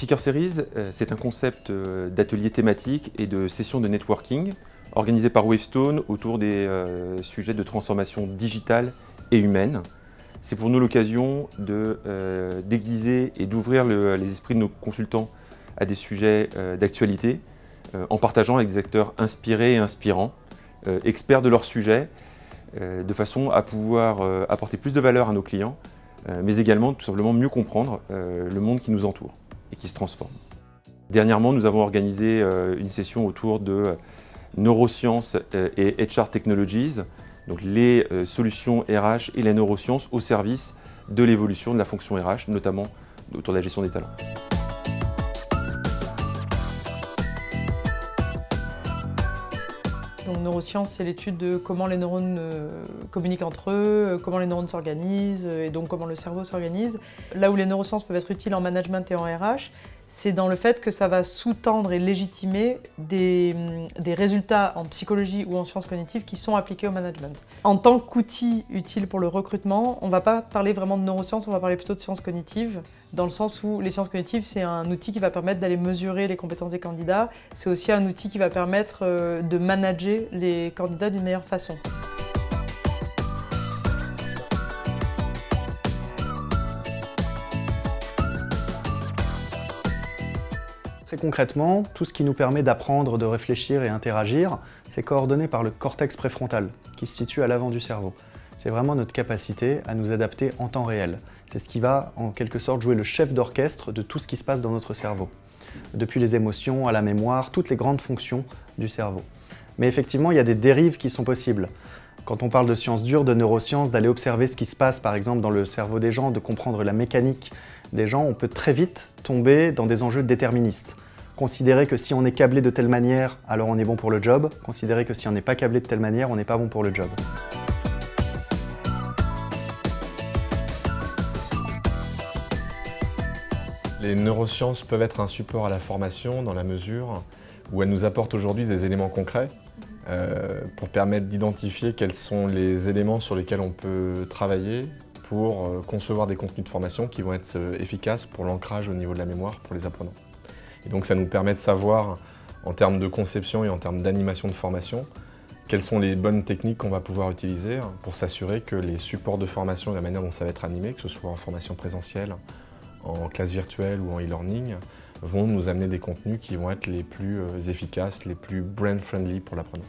Seeker Series, c'est un concept d'atelier thématique et de session de networking organisé par Wavestone autour des sujets de transformation digitale et humaine. C'est pour nous l'occasion d'aiguiser et d'ouvrir les esprits de nos consultants à des sujets d'actualité en partageant avec des acteurs inspirés et inspirants, experts de leur sujet, de façon à pouvoir apporter plus de valeur à nos clients, mais également tout simplement mieux comprendre le monde qui nous entoure et qui se transforme. Dernièrement, nous avons organisé une session autour de neurosciences et HR Technologies, donc les solutions RH et les neurosciences au service de l'évolution de la fonction RH, notamment autour de la gestion des talents. Donc, neurosciences, c'est l'étude de comment les neurones communiquent entre eux, comment les neurones s'organisent et donc comment le cerveau s'organise. Là où les neurosciences peuvent être utiles en management et en RH, c'est dans le fait que ça va sous-tendre et légitimer des résultats en psychologie ou en sciences cognitives qui sont appliqués au management. En tant qu'outil utile pour le recrutement, on ne va pas parler vraiment de neurosciences, on va parler plutôt de sciences cognitives, dans le sens où les sciences cognitives, c'est un outil qui va permettre d'aller mesurer les compétences des candidats, c'est aussi un outil qui va permettre de manager les candidats d'une meilleure façon. Très concrètement, tout ce qui nous permet d'apprendre, de réfléchir et interagir, c'est coordonné par le cortex préfrontal, qui se situe à l'avant du cerveau. C'est vraiment notre capacité à nous adapter en temps réel. C'est ce qui va, en quelque sorte, jouer le chef d'orchestre de tout ce qui se passe dans notre cerveau. Depuis les émotions à la mémoire, toutes les grandes fonctions du cerveau. Mais effectivement, il y a des dérives qui sont possibles. Quand on parle de sciences dures, de neurosciences, d'aller observer ce qui se passe, par exemple, dans le cerveau des gens, de comprendre la mécanique des gens, on peut très vite tomber dans des enjeux déterministes. Considérer que si on est câblé de telle manière, alors on est bon pour le job. Considérer que si on n'est pas câblé de telle manière, on n'est pas bon pour le job. Les neurosciences peuvent être un support à la formation dans la mesure où elles nous apportent aujourd'hui des éléments concrets pour permettre d'identifier quels sont les éléments sur lesquels on peut travailler pour concevoir des contenus de formation qui vont être efficaces pour l'ancrage au niveau de la mémoire pour les apprenants. Et donc ça nous permet de savoir, en termes de conception et en termes d'animation de formation, quelles sont les bonnes techniques qu'on va pouvoir utiliser pour s'assurer que les supports de formation et la manière dont ça va être animé, que ce soit en formation présentielle, en classe virtuelle ou en e-learning, vont nous amener des contenus qui vont être les plus efficaces, les plus brand-friendly pour l'apprenant.